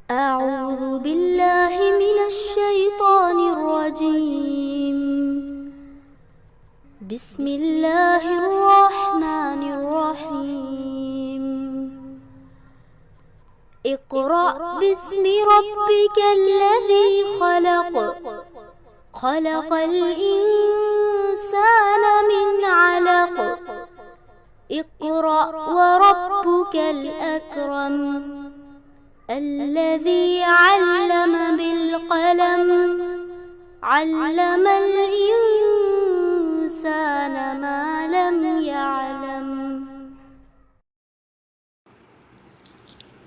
أعوذ بالله من الشيطان الرجيم. بسم الله الرحمن الرحيم. اقرأ باسم ربك الذي خلق. خلق الإنسان من علق. اقرأ وربك الأكرم. الذي علم بالقلم. علم الإنسان ما لم يعلم.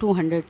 200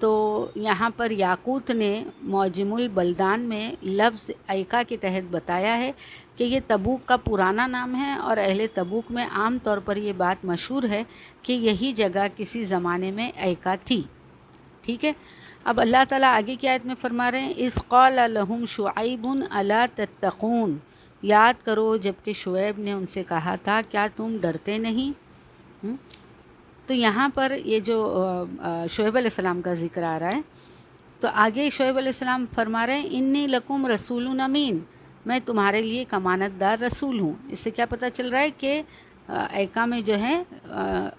تو یہاں پر یاقوت نے معجم البلدان میں لفظ ایکا کے تحت بتایا ہے کہ یہ تبوک کا پرانا نام ہے، اور اہل تبوک میں عام طور پر یہ بات مشہور ہے کہ یہی جگہ کسی زمانے میں ایکا تھی. ٹھیک ہے. اب اللہ تعالیٰ آگے کی آیت میں فرما رہے ہیں اذ قال لہم شعیب الا تتقون، یاد کرو جب کہ شعیب نے ان سے کہا تھا کیا تم ڈرتے نہیں. تو یہاں پر یہ جو شعیب علیہ السلام کا ذکر آ رہا ہے، تو آگے شعیب علیہ السلام فرما رہے ہیں انی لکم رسول امین، میں تمہارے لیے ایک امانت دار رسول ہوں. اس سے کیا پتہ چل رہا ہے کہ ایکا میں جو ہے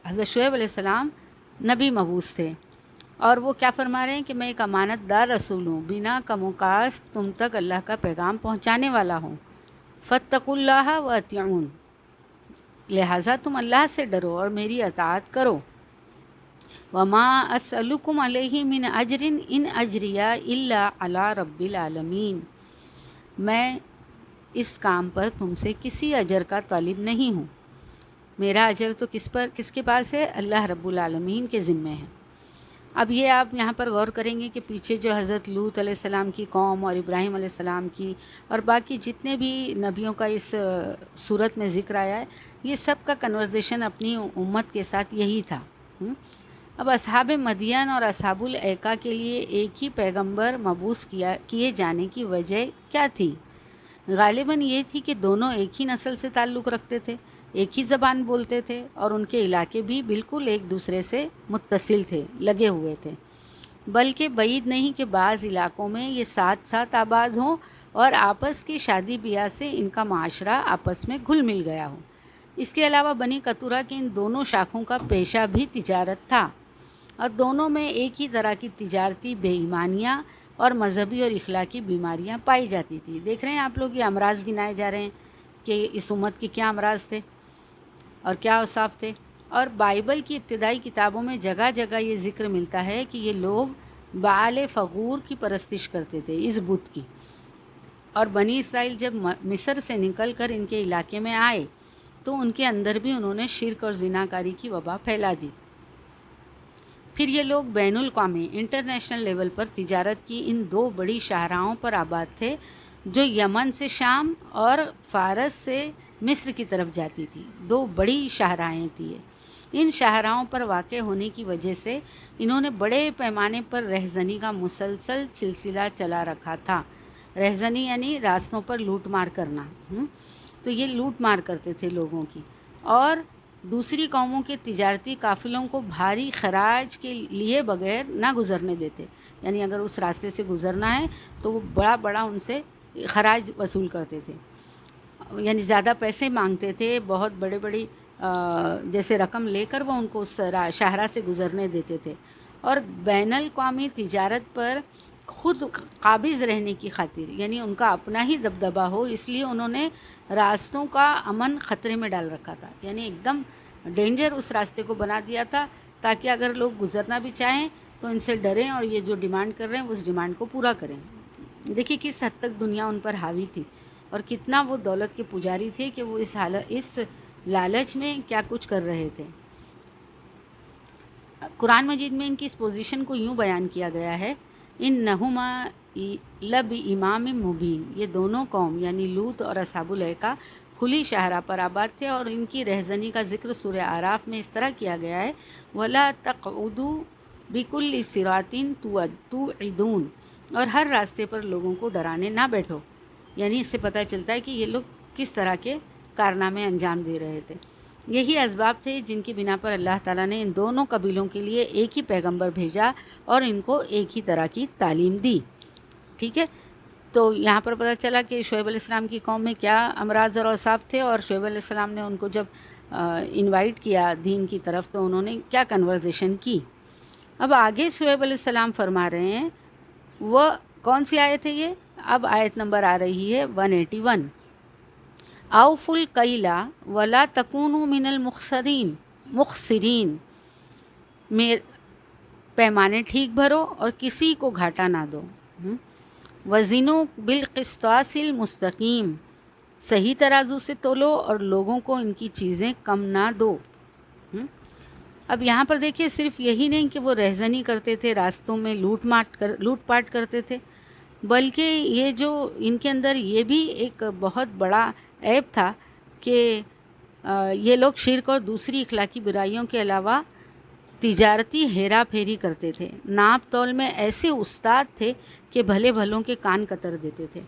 حضرت شعیب علیہ السلام نبی مبعوث تھے، اور وہ کیا فرما رہے ہیں کہ میں ایک امانت دار رسول ہوں، بنا کم و کاست تم تک اللہ کا پیغام پہنچانے والا ہوں. فاتقوا اللہ واطیعون، لہٰذا تم اللہ سے ڈرو اور میری اطاعت کرو. وما اسألکم علیہ من اجر ان اجریہ الا علی رب العالمین، میں اس کام پر تم سے کسی اجر کا طالب نہیں ہوں، میرا اجر تو کس کے پاس ہے؟ اللہ رب العالمین کے ذمے ہے. اب یہ آپ یہاں پر غور کریں گے کہ پیچھے جو حضرت لوط علیہ السلام کی قوم اور ابراہیم علیہ السلام کی اور باقی جتنے بھی نبیوں کا اس صورت میں ذکر آیا ہے، یہ سب کا کنورزیشن اپنی امت کے ساتھ یہی تھا. اب اصحاب مدین اور اصحاب الایکا کے لیے ایک ہی پیغمبر مبعوث کیے جانے کی وجہ کیا تھی؟ غالباً یہ تھی کہ دونوں ایک ہی نسل سے تعلق رکھتے تھے، ایک ہی زبان بولتے تھے، اور ان کے علاقے بھی بالکل ایک دوسرے سے متصل تھے، لگے ہوئے تھے. بلکہ بعید نہیں کہ بعض علاقوں میں یہ ساتھ ساتھ آباد ہوں اور آپس کی شادی بیاہ سے ان کا معاشرہ آپس میں گھل مل گیا ہو. اس کے علاوہ بنی قطورہ کے ان دونوں شاخوں کا پیشہ بھی تجارت تھا، اور دونوں میں ایک ہی طرح کی تجارتی بے ایمانیاں اور مذہبی اور اخلاقی بیماریاں پائی جاتی تھی. دیکھ رہے ہیں آپ لوگ یہ امراض گنائے جا رہے ہیں کہ اس امت کے کیا امراض تھے اور کیا اوصاف تھے. اور بائبل کی ابتدائی کتابوں میں جگہ جگہ یہ ذکر ملتا ہے کہ یہ لوگ بعال فغور کی پرستش کرتے تھے، اس بت کی. اور بنی اسرائیل جب مصر سے نکل کر ان کے علاقے میں آئے تو ان کے اندر بھی انہوں نے شرک اور زناکاری کی وبا پھیلا دی. پھر یہ لوگ بین الاقوامی انٹرنیشنل لیول پر تجارت کی ان دو بڑی شاہراہوں پر آباد تھے جو یمن سے شام اور فارس سے مصر کی طرف جاتی تھی. دو بڑی شاہراہیں تھیں. ان شاہراہوں پر واقع ہونے کی وجہ سے انہوں نے بڑے پیمانے پر رہزنی کا مسلسل سلسلہ چلا رکھا تھا. رہزنی یعنی راستوں پر لوٹ مار کرنا. تو یہ لوٹ مار کرتے تھے لوگوں کی، اور دوسری قوموں کے تجارتی قافلوں کو بھاری خراج کے لیے بغیر نہ گزرنے دیتے. یعنی اگر اس راستے سے گزرنا ہے تو وہ بڑا ان سے خراج وصول کرتے تھے، یعنی زیادہ پیسے مانگتے تھے، بہت بڑی جیسے رقم لے کر وہ ان کو اس شاہراہ سے گزرنے دیتے تھے. اور بین الاقوامی تجارت پر خود قابض رہنے کی خاطر، یعنی ان کا اپنا ہی دبدبہ ہو، اس لیے انہوں نے راستوں کا امن خطرے میں ڈال رکھا تھا. یعنی ایک دم ڈینجر اس راستے کو بنا دیا تھا تاکہ اگر لوگ گزرنا بھی چاہیں تو ان سے ڈریں اور یہ جو ڈیمانڈ کر رہے ہیں اس ڈیمانڈ کو پورا کریں. دیکھیے کس حد تک دنیا ان پر حاوی تھی اور کتنا وہ دولت کے پجاری تھے کہ وہ اس لالچ میں کیا کچھ کر رہے تھے. قرآن مجید میں ان کی اس پوزیشن کو یوں بیان کیا گیا ہے انہما لب امام مبین، یہ دونوں قوم یعنی لوط اور اصحاب الایکا کھلی شاہراہ پر آباد تھے. اور ان کی رہزنی کا ذکر سورہ اعراف میں اس طرح کیا گیا ہے وَلَا تَقْعُدُوا بِكُلِّ صِرَاطٍ تُوعِدُونَ، اور ہر راستے پر لوگوں کو ڈرانے نہ بیٹھو. یعنی اس سے پتہ چلتا ہے کہ یہ لوگ کس طرح کے کارنامے انجام دے رہے تھے. یہی اسباب تھے جن کی بنا پر اللہ تعالیٰ نے ان دونوں قبیلوں کے لیے ایک ہی پیغمبر بھیجا اور ان کو ایک ہی طرح کی تعلیم دی. ٹھیک ہے. تو یہاں پر پتہ چلا کہ شعیب علیہ السلام کی قوم میں کیا امراض اور اوصاف تھے، اور شعیب علیہ السلام نے ان کو جب انوائٹ کیا دین کی طرف تو انہوں نے کیا کنورزیشن کی. اب آگے شعیب علیہ السلام فرما رہے ہیں، وہ کون سی آیت ہے یہ؟ اب آیت نمبر آ رہی ہے 181. اوفوا الکیل ولا تکونوا من المخسرین، پیمانے ٹھیک بھرو اور کسی کو گھاٹا نہ دو. وزنوا بالقسطاس المستقیم، صحیح ترازو سے تولو اور لوگوں کو ان کی چیزیں کم نہ دو. اب یہاں پر دیکھیے صرف یہی نہیں کہ وہ رہزنی کرتے تھے، راستوں میں لوٹ پاٹ کرتے تھے، بلکہ یہ جو ان کے اندر یہ بھی ایک بہت بڑا عیب تھا کہ یہ لوگ شرک اور دوسری اخلاقی برائیوں کے علاوہ تجارتی ہیرا پھیری کرتے تھے۔ ناپ تول میں ایسے استاد تھے کہ بھلے بھلوں کے کان قطر دیتے تھے،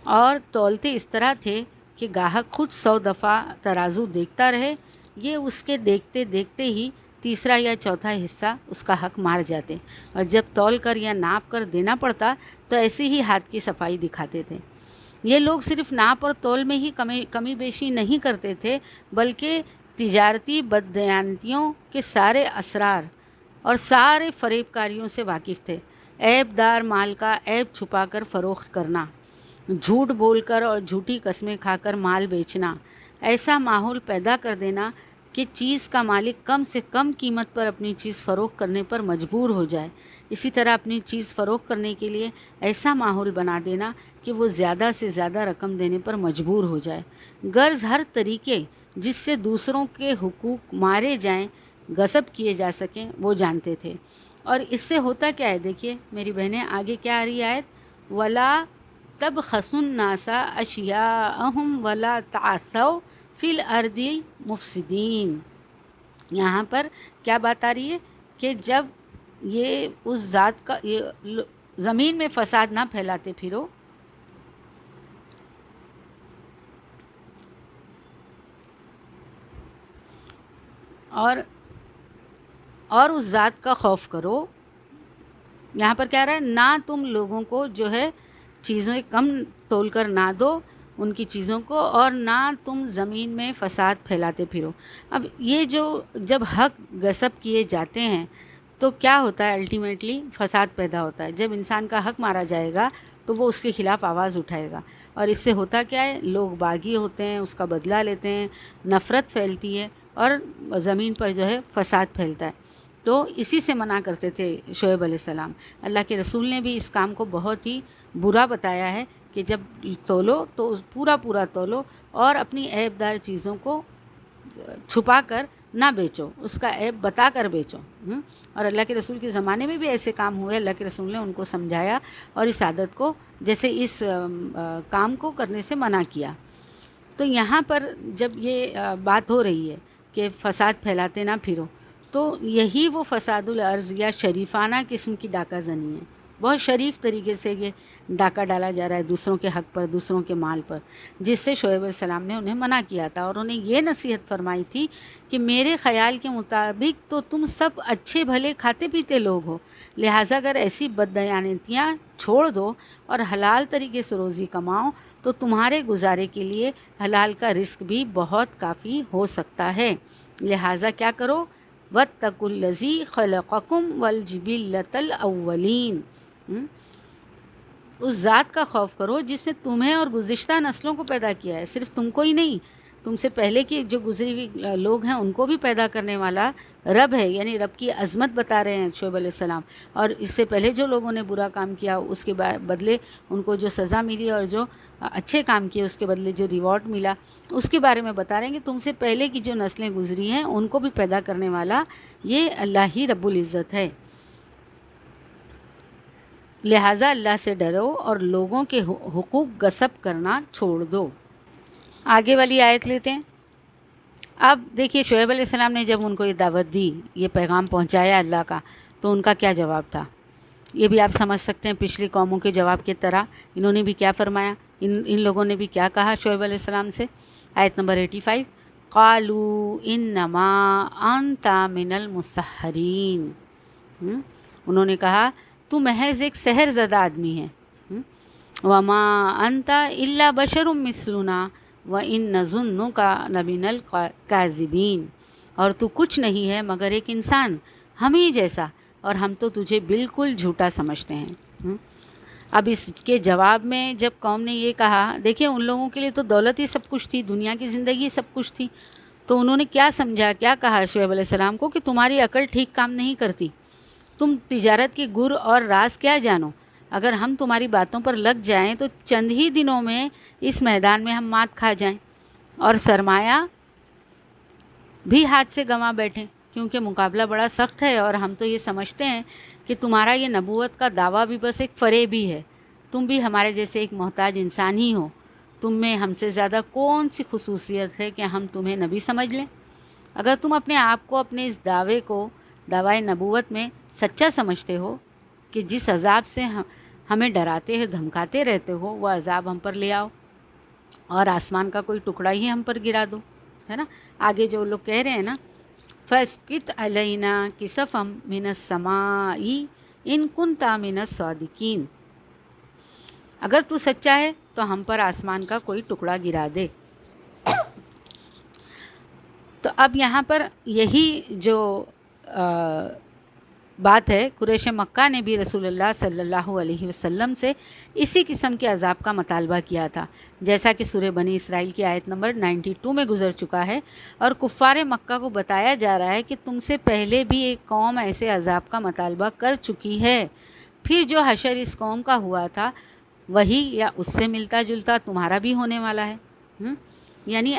اور تولتے اس طرح تھے کہ گاہک خود 100 دفعہ ترازو دیکھتا رہے، یہ اس کے دیکھتے دیکھتے ہی تیسرا یا چوتھا حصہ اس کا حق مار جاتے، اور جب تول کر یا ناپ کر دینا پڑتا تو ایسے ہی ہاتھ کی صفائی دکھاتے تھے۔ یہ لوگ صرف ناپ اور تول میں ہی کمی بیشی نہیں کرتے تھے، بلکہ تجارتی بددیانتیوں کے سارے اسرار اور سارے فریب کاریوں سے واقف تھے۔ عیب دار مال کا عیب چھپا کر فروخت کرنا، جھوٹ بول کر اور جھوٹی قسمیں کھا کر مال بیچنا، ایسا ماحول پیدا کر دینا کہ چیز کا مالک کم سے کم قیمت پر اپنی چیز فروخت کرنے پر مجبور ہو جائے، اسی طرح اپنی چیز فروخت کرنے کے لیے ایسا ماحول بنا دینا کہ وہ زیادہ سے زیادہ رقم دینے پر مجبور ہو جائے، غرض ہر طریقے جس سے دوسروں کے حقوق مارے جائیں، غصب کیے جا سکیں، وہ جانتے تھے۔ اور اس سے ہوتا کیا ہے، دیکھیے میری بہنیں آگے کیا آ رہی آیت، وَلَا تَبْخَسُوا النَّاسَ أَشْيَاءَهُمْ وَلَا تَعْثَوْا فِي الْأَرْضِ مُفْسِدِينَ۔ یہاں پر کیا بات آ رہی ہے کہ جب یہ اس ذات کا زمین میں فساد نہ پھیلاتے پھرو، اور اس ذات کا خوف کرو۔ یہاں پر کیا رہا ہے، نہ تم لوگوں کو جو ہے چیزیں کم تول کر نہ دو ان کی چیزوں کو، اور نہ تم زمین میں فساد پھیلاتے پھرو۔ اب یہ جو جب حق غصب کیے جاتے ہیں تو کیا ہوتا ہے، الٹیمیٹلی فساد پیدا ہوتا ہے۔ جب انسان کا حق مارا جائے گا تو وہ اس کے خلاف آواز اٹھائے گا، اور اس سے ہوتا کیا ہے، لوگ باغی ہوتے ہیں، اس کا بدلہ لیتے ہیں، نفرت پھیلتی ہے اور زمین پر جو ہے فساد پھیلتا ہے۔ تو اسی سے منع کرتے تھے شعیب علیہ السلام۔ اللہ کے رسول نے بھی اس کام کو بہت ہی برا بتایا ہے کہ جب تولو تو پورا تولو، اور اپنی عیب دار چیزوں کو چھپا کر نہ بیچو، اس کا عیب بتا کر بیچو۔ اور اللہ کے رسول کے زمانے میں بھی ایسے کام ہوئے، اللہ کے رسول نے ان کو سمجھایا اور اس عادت کو، جیسے اس کام کو کرنے سے منع کیا۔ تو یہاں پر جب یہ بات ہو رہی ہے کہ فساد پھیلاتے نہ پھرو، تو یہی وہ فساد الارض یا شریفانہ قسم کی ڈاکہ زنی ہے۔ بہت شریف طریقے سے یہ ڈاکہ ڈالا جا رہا ہے دوسروں کے حق پر، دوسروں کے مال پر، جس سے شعیب علیہ السلام نے انہیں منع کیا تھا، اور انہیں یہ نصیحت فرمائی تھی کہ میرے خیال کے مطابق تو تم سب اچھے بھلے کھاتے پیتے لوگ ہو، لہٰذا اگر ایسی بددیانتیاں چھوڑ دو اور حلال طریقے سے روزی کماؤ تو تمہارے گزارے کے لیے حلال کا رزق بھی بہت کافی ہو سکتا ہے۔ لہٰذا کیا کرو، وَاتَّقُوا الَّذِي خَلَقَكُمْ وَالْجِبِلَّةَ الْأَوَّلِينَ، اس ذات کا خوف کرو جس نے تمہیں اور گزشتہ نسلوں کو پیدا کیا ہے، صرف تم کو ہی نہیں، تم سے پہلے کی جو گزری ہوئی لوگ ہیں ان کو بھی پیدا کرنے والا رب ہے۔ یعنی رب کی عظمت بتا رہے ہیں شعیب علیہ السلام، اور اس سے پہلے جو لوگوں نے برا کام کیا اس کے بدلے ان کو جو سزا ملی، اور جو اچھے کام کیے اس کے بدلے جو ریوارڈ ملا، اس کے بارے میں بتا رہے ہیں کہ تم سے پہلے کی جو نسلیں گزری ہیں ان کو بھی پیدا کرنے والا یہ اللہ ہی رب العزت ہے۔ لہٰذا اللہ سے ڈرو اور لوگوں کے حقوق غصب کرنا چھوڑ دو۔ آگے والی آیت لیتے ہیں۔ اب دیکھیے شعیب علیہ السلام نے جب ان کو یہ دعوت دی، یہ پیغام پہنچایا اللہ کا، تو ان کا کیا جواب تھا، یہ بھی آپ سمجھ سکتے ہیں پچھلی قوموں کے جواب کی طرح انہوں نے بھی کیا فرمایا، ان لوگوں نے بھی کیا کہا شعیب علیہ السلام سے۔ آیت نمبر 85، قالوا انما انت من المسحرین، انہوں نے کہا تو محض ایک سحر زدہ آدمی ہے، وما انت الا بشر مثلنا وان نظنک لمن الکاذبین، اور تو کچھ نہیں ہے مگر ایک انسان ہم ہی جیسا، اور ہم تو تجھے بالکل جھوٹا سمجھتے ہیں۔ اب اس کے جواب میں جب قوم نے یہ کہا، دیکھیں ان لوگوں کے لیے تو دولت ہی سب کچھ تھی، دنیا کی زندگی سب کچھ تھی، تو انہوں نے کیا سمجھا، کیا کہا شعیب علیہ السلام کو کہ تمہاری عقل ٹھیک کام نہیں کرتی، تم تجارت کے گر اور راز کیا جانو، اگر ہم تمہاری باتوں پر لگ جائیں تو چند ہی دنوں میں اس میدان میں ہم مات کھا جائیں اور سرمایہ بھی ہاتھ سے گنوا بیٹھیں، کیونکہ مقابلہ بڑا سخت ہے اور ہم تو یہ سمجھتے ہیں کہ تمہارا یہ نبوت کا دعویٰ بھی بس ایک فریب ہی ہے، تم بھی ہمارے جیسے ایک محتاج انسان ہی ہو، تم میں ہم سے زیادہ کون سی خصوصیت ہے کہ ہم تمہیں نبی سمجھ لیں؟ اگر تم اپنے آپ کو اپنے اس دعوے کو دعوائے نبوت میں سچا سمجھتے ہو کہ جس عذاب سے ہمیں ڈراتے ہیں دھمکاتے رہتے ہو وہ عذاب ہم پر لے آؤ اور آسمان کا کوئی ٹکڑا ہی ہم پر گرا دو، ہے نا۔ آگے جو لوگ کہہ رہے ہیں نا فَاسْقِطْ عَلَيْنَا كِسَفًا مِنَ السَّمَاءِ إِن كُنتَ مِنَ الصَّادِقِينَ، اگر تو سچا ہے تو ہم پر آسمان کا کوئی ٹکڑا گرا دے۔ تو اب یہاں پر یہی جو بات ہے، قریش مکہ نے بھی رسول اللہ صلی اللہ علیہ وسلم سے اسی قسم کے عذاب کا مطالبہ کیا تھا، جیسا کہ سورہ بنی اسرائیل کی آیت نمبر 92 میں گزر چکا ہے، اور کفار مکہ کو بتایا جا رہا ہے کہ تم سے پہلے بھی ایک قوم ایسے عذاب کا مطالبہ کر چکی ہے، پھر جو حشر اس قوم کا ہوا تھا وہی یا اس سے ملتا جلتا تمہارا بھی ہونے والا ہے۔ یعنی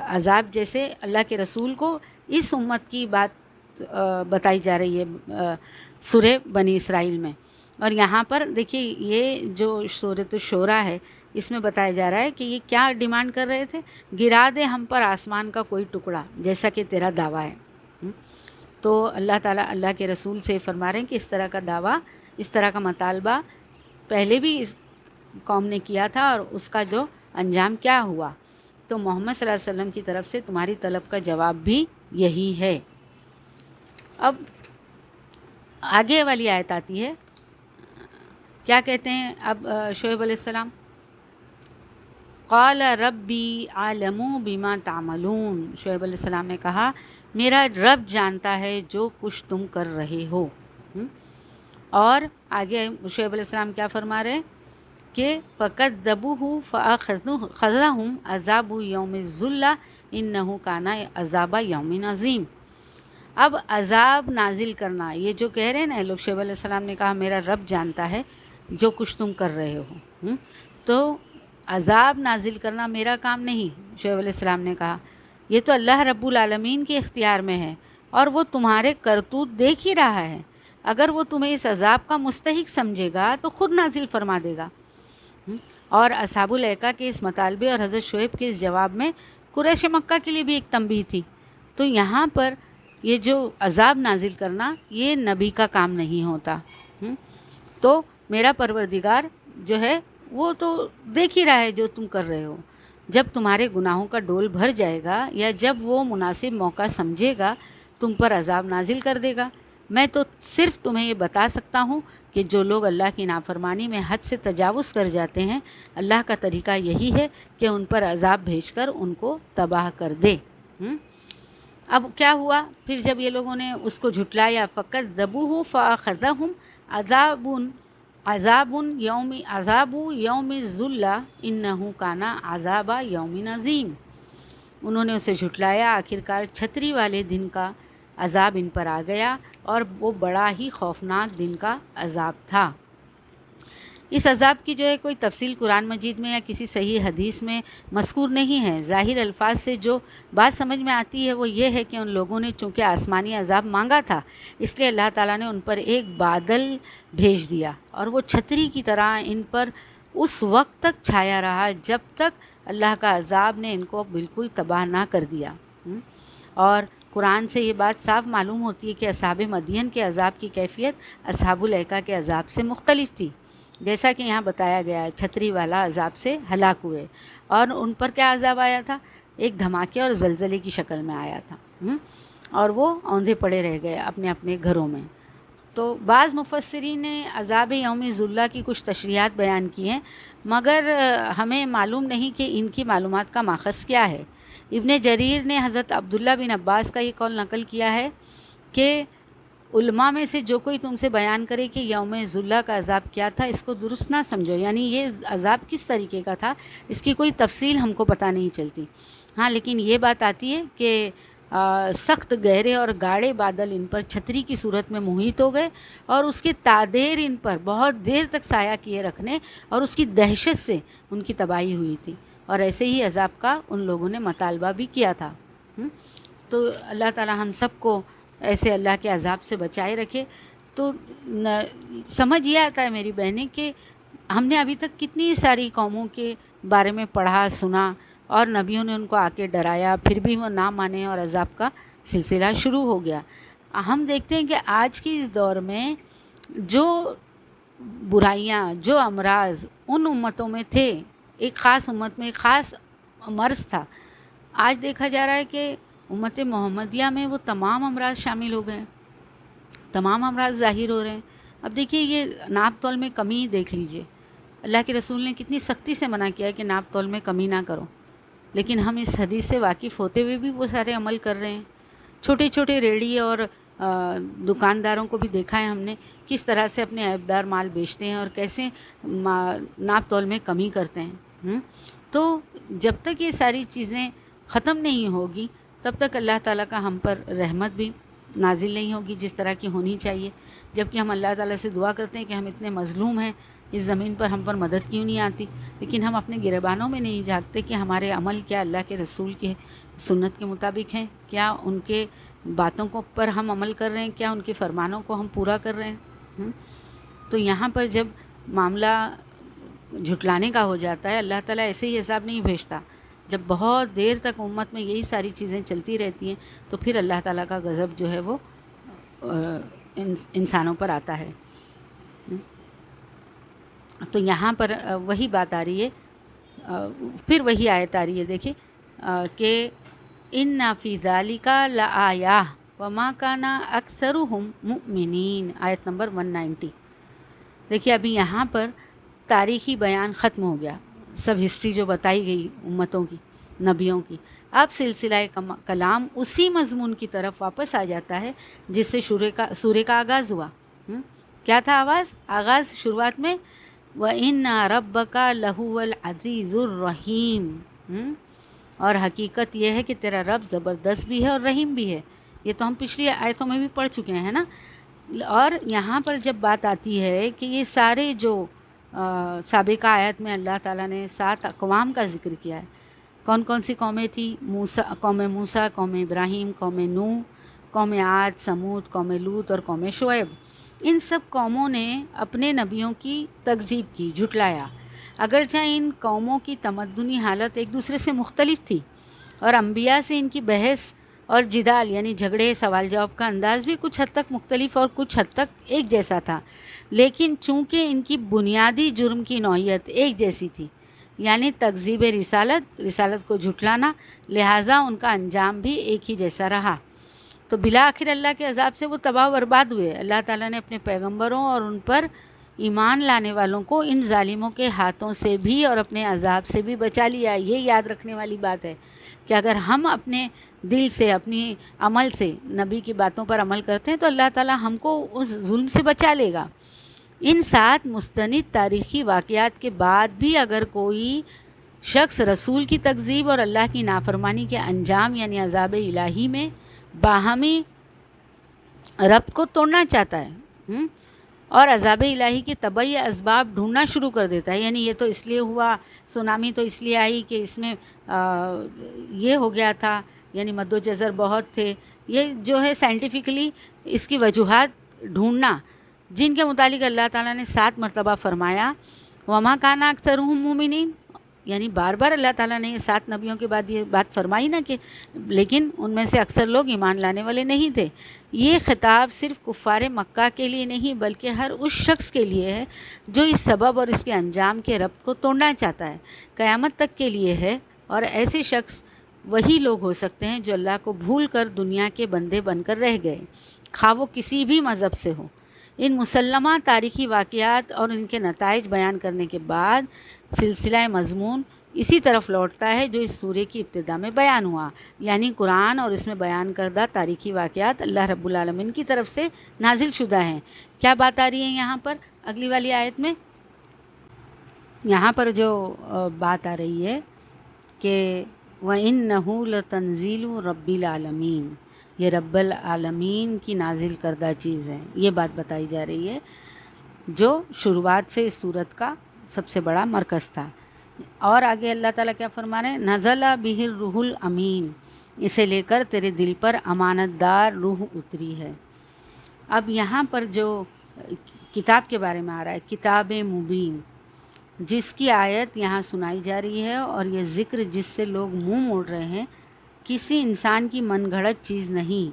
عذاب جیسے اللہ کے رسول کو اس امت کی بات بتائی جا رہی ہے سورہ بنی اسرائیل میں، اور یہاں پر دیکھیے یہ جو سورۃ الشورى ہے اس میں بتایا جا رہا ہے کہ یہ کیا ڈیمانڈ کر رہے تھے، گرا دے ہم پر آسمان کا کوئی ٹکڑا جیسا کہ تیرا دعویٰ ہے۔ تو اللہ تعالیٰ اللہ کے رسول سے فرما رہے ہیں کہ اس طرح کا دعویٰ، اس طرح کا مطالبہ پہلے بھی اس قوم نے کیا تھا اور اس کا جو انجام کیا ہوا، تو محمد صلی اللہ علیہ وسلم کی طرف سے تمہاری طلب کا جواب بھی یہی ہے۔ اب آگے والی آیت آتی ہے، کیا کہتے ہیں اب شعیب علیہ السلام، قال ربی عالم بما تعملون، شعیب علیہ السلام نے کہا میرا رب جانتا ہے جو کچھ تم کر رہے ہو۔ اور آگے شعیب علیہ السلام کیا فرما رہے کہ فَكَذَّبُوهُ فَأَخَذَهُمْ عَذَابُ يَوْمِ الظُّلَّةِ إِنَّهُ كَانَ عَذَابَ يَوْمٍ عَظِيمٍ۔ اب عذاب نازل کرنا، یہ جو کہہ رہے ہیں نا لوگ، شعیب علیہ السلام نے کہا میرا رب جانتا ہے جو کچھ تم کر رہے ہو، تو عذاب نازل کرنا میرا کام نہیں، شعیب علیہ السلام نے کہا یہ تو اللہ رب العالمین کے اختیار میں ہے، اور وہ تمہارے کرتوت دیکھ ہی رہا ہے، اگر وہ تمہیں اس عذاب کا مستحق سمجھے گا تو خود نازل فرما دے گا۔ اور اصحاب الایکہ کے اس مطالبے اور حضرت شعیب کے اس جواب میں قریش مکہ کے لیے بھی ایک تنبیہ تھی۔ تو یہاں پر یہ جو عذاب نازل کرنا یہ نبی کا کام نہیں ہوتا، تو میرا پروردگار جو ہے وہ تو دیکھ ہی رہا ہے جو تم کر رہے ہو، جب تمہارے گناہوں کا ڈول بھر جائے گا یا جب وہ مناسب موقع سمجھے گا تم پر عذاب نازل کر دے گا۔ میں تو صرف تمہیں یہ بتا سکتا ہوں کہ جو لوگ اللہ کی نافرمانی میں حد سے تجاوز کر جاتے ہیں، اللہ کا طریقہ یہی ہے کہ ان پر عذاب بھیج کر ان کو تباہ کر دے۔ اب کیا ہوا پھر جب یہ لوگوں نے اس کو جھٹلایا، فَكَذَّبُوهُ فَأَخَذَهُمْ عَذَابُ يَوْمِ الظُّلَّةِ إِنَّهُ كَانَ عَذَابَ يَوْمٍ عَظِيمٍ۔ انہوں نے اسے جھٹلایا، آخرکار چھتری والے دن کا عذاب ان پر آ گیا، اور وہ بڑا ہی خوفناک دن کا عذاب تھا۔ اس عذاب کی جو ہے کوئی تفصیل قرآن مجید میں یا کسی صحیح حدیث میں مذکور نہیں ہے۔ ظاہر الفاظ سے جو بات سمجھ میں آتی ہے وہ یہ ہے کہ ان لوگوں نے چونکہ آسمانی عذاب مانگا تھا، اس لیے اللہ تعالیٰ نے ان پر ایک بادل بھیج دیا، اور وہ چھتری کی طرح ان پر اس وقت تک چھایا رہا جب تک اللہ کا عذاب نے ان کو بالکل تباہ نہ کر دیا۔ اور قرآن سے یہ بات صاف معلوم ہوتی ہے کہ اصحاب مدین کے عذاب کی کیفیت اصحاب الایکہ کے عذاب سے مختلف تھی، جیسا کہ یہاں بتایا گیا ہے، چھتری والا عذاب سے ہلاک ہوئے، اور ان پر کیا عذاب آیا تھا، ایک دھماکے اور زلزلے کی شکل میں آیا تھا، اور وہ اوندھے پڑے رہ گئے اپنے اپنے گھروں میں۔ تو بعض مفسرین نے عذاب یوم ذلہ کی کچھ تشریحات بیان کی ہیں، مگر ہمیں معلوم نہیں کہ ان کی معلومات کا ماخذ کیا ہے۔ ابن جریر نے حضرت عبداللہ بن عباس کا یہ قول نقل کیا ہے کہ علماء میں سے جو کوئی تم سے بیان کرے کہ یوم ذلہ کا عذاب کیا تھا اس کو درست نہ سمجھو، یعنی یہ عذاب کس طریقے کا تھا اس کی کوئی تفصیل ہم کو پتہ نہیں چلتی۔ ہاں لیکن یہ بات آتی ہے کہ سخت گہرے اور گاڑے بادل ان پر چھتری کی صورت میں محیط ہو گئے، اور اس کے تادیر ان پر بہت دیر تک سایہ کیے رکھنے اور اس کی دہشت سے ان کی تباہی ہوئی تھی، اور ایسے ہی عذاب کا ان لوگوں نے مطالبہ بھی کیا تھا۔ تو اللہ تعالی ہم سب کو ایسے اللہ کے عذاب سے بچائے رکھے۔ تو سمجھ یہ آتا ہے میری بہنیں کہ ہم نے ابھی تک کتنی ساری قوموں کے بارے میں پڑھا سنا، اور نبیوں نے ان کو آ کے ڈرایا، پھر بھی وہ نہ مانے اور عذاب کا سلسلہ شروع ہو گیا۔ ہم دیکھتے ہیں کہ آج کی اس دور میں جو برائیاں، جو امراض ان امتوں میں تھے، ایک خاص امت میں ایک خاص مرض تھا، آج دیکھا جا رہا ہے کہ امت محمدیہ میں وہ تمام امراض شامل ہو گئے ہیں، تمام امراض ظاہر ہو رہے ہیں۔ اب دیکھیے یہ ناپ تول میں کمی دیکھ لیجئے، اللہ کے رسول نے کتنی سختی سے منع کیا ہے کہ ناپ تول میں کمی نہ کرو، لیکن ہم اس حدیث سے واقف ہوتے ہوئے بھی وہ سارے عمل کر رہے ہیں۔ چھوٹے چھوٹے ریڑھی اور دکانداروں کو بھی دیکھا ہے ہم نے کس طرح سے اپنے عیبدار مال بیچتے ہیں اور کیسے ناپ تول میں کمی کرتے ہیں۔ تو جب تک یہ ساری چیزیں ختم نہیں ہوگی تب تک اللہ تعالیٰ کا ہم پر رحمت بھی نازل نہیں ہوگی جس طرح کی ہونی چاہیے۔ جبکہ ہم اللہ تعالیٰ سے دعا کرتے ہیں کہ ہم اتنے مظلوم ہیں، اس زمین پر ہم پر مدد کیوں نہیں آتی، لیکن ہم اپنے گریبانوں میں نہیں جھانکتے کہ ہمارے عمل کیا اللہ کے رسول کے سنت کے مطابق ہیں، کیا ان کے باتوں کو پر ہم عمل کر رہے ہیں، کیا ان کے فرمانوں کو ہم پورا کر رہے ہیں۔ تو یہاں پر جب معاملہ جھٹلانے کا ہو جاتا ہے، اللہ تعالیٰ ایسے ہی حساب نہیں بھیجتا۔ جب بہت دیر تک امت میں یہی ساری چیزیں چلتی رہتی ہیں تو پھر اللہ تعالیٰ کا غضب جو ہے وہ انسانوں پر آتا ہے۔ تو یہاں پر وہی بات آ رہی ہے، پھر وہی آیت آ رہی ہے، دیکھیں کہ ان فی ذالک لآیہ وما کان اکثرهم مؤمنین، آیت نمبر 190۔ دیکھیے ابھی یہاں پر تاریخی بیان ختم ہو گیا، سب ہسٹری جو بتائی گئی امتوں کی، نبیوں کی، اب سلسلہ کلام اسی مضمون کی طرف واپس آ جاتا ہے جس سے سورہ کا آغاز ہوا۔ کیا تھا آغاز شروعات میں؟ وَإِنَّ رَبَّكَ لَهُوَ الْعَزِيزُ الرَّحِيمُ، اور حقیقت یہ ہے کہ تیرا رب زبردست بھی ہے اور رحیم بھی ہے۔ یہ تو ہم پچھلی آیتوں میں بھی پڑھ چکے ہیں نا۔ اور یہاں پر جب بات آتی ہے کہ یہ سارے جو سابقہ آیت میں اللہ تعالیٰ نے 7 اقوام کا ذکر کیا ہے، کون کون سی قومیں تھیں؟ قوم موسیٰ، قوم ابراہیم، قوم نوح، قوم عاد، سمود، قوم لوط اور قوم شعیب۔ ان سب قوموں نے اپنے نبیوں کی تکذیب کی، جھٹلایا، اگرچہ ان قوموں کی تمدنی حالت ایک دوسرے سے مختلف تھی اور انبیاء سے ان کی بحث اور جدال یعنی جھگڑے سوال جواب کا انداز بھی کچھ حد تک مختلف اور کچھ حد تک ایک جیسا تھا، لیکن چونکہ ان کی بنیادی جرم کی نوعیت ایک جیسی تھی، یعنی تکذیب رسالت کو جھٹلانا، لہٰذا ان کا انجام بھی ایک ہی جیسا رہا۔ تو بالآخر اللہ کے عذاب سے وہ تباہ و برباد ہوئے۔ اللہ تعالیٰ نے اپنے پیغمبروں اور ان پر ایمان لانے والوں کو ان ظالموں کے ہاتھوں سے بھی اور اپنے عذاب سے بھی بچا لیا۔ یہ یاد رکھنے والی بات ہے کہ اگر ہم اپنے دل سے، اپنی عمل سے نبی کی باتوں پر عمل کرتے ہیں تو اللہ تعالیٰ ہم کو اس ظلم سے بچا لے گا۔ ان 7 مستند تاریخی واقعات کے بعد بھی اگر کوئی شخص رسول کی تکذیب اور اللہ کی نافرمانی کے انجام یعنی عذاب الہی میں باہمی ربط کو توڑنا چاہتا ہے اور عذاب الہی کے طبعی اسباب ڈھونڈنا شروع کر دیتا ہے، یعنی یہ تو اس لیے ہوا، سونامی تو اس لیے آئی کہ اس میں یہ ہو گیا تھا، یعنی مد و جزر بہت تھے، یہ جو ہے سائنٹیفکلی اس کی وجوہات ڈھونڈنا، جن کے متعلق اللہ تعالیٰ نے 7 مرتبہ فرمایا وما کان اکثرهم مؤمنین، یعنی بار بار اللہ تعالیٰ نے یہ 7 نبیوں کے بعد یہ بات فرمائی نا کہ لیکن ان میں سے اکثر لوگ ایمان لانے والے نہیں تھے۔ یہ خطاب صرف کفار مکہ کے لیے نہیں بلکہ ہر اس شخص کے لیے ہے جو اس سبب اور اس کے انجام کے ربط کو توڑنا چاہتا ہے، قیامت تک کے لیے ہے، اور ایسے شخص وہی لوگ ہو سکتے ہیں جو اللہ کو بھول کر دنیا کے بندے بن کر رہ گئے، خواہ وہ کسی بھی مذہب سے ہو۔ ان مسلمہ تاریخی واقعات اور ان کے نتائج بیان کرنے کے بعد سلسلہ مضمون اسی طرف لوٹتا ہے جو اس سورے کی ابتدا میں بیان ہوا، یعنی قرآن اور اس میں بیان کردہ تاریخی واقعات اللہ رب العالمین کی طرف سے نازل شدہ ہیں۔ کیا بات آ رہی ہے یہاں پر اگلی والی آیت میں؟ یہاں پر جو بات آ رہی ہے کہ وَإِنَّهُ لَتَنزِيلُ رَبِّ الْعَالَمِينَ، یہ رب العالمین کی نازل کردہ چیز ہے، یہ بات بتائی جا رہی ہے جو شروعات سے اس صورت کا سب سے بڑا مرکز تھا۔ اور آگے اللہ تعالیٰ کیا فرما رہے ہیں؟ نزل بہ الروح الامین، اسے لے کر تیرے دل پر امانت دار روح اتری ہے۔ اب یہاں پر جو کتاب کے بارے میں آ رہا ہے، کتاب مبین، جس کی آیت یہاں سنائی جا رہی ہے، اور یہ ذکر جس سے لوگ منہ موڑ رہے ہیں، کسی انسان کی من گھڑت چیز نہیں،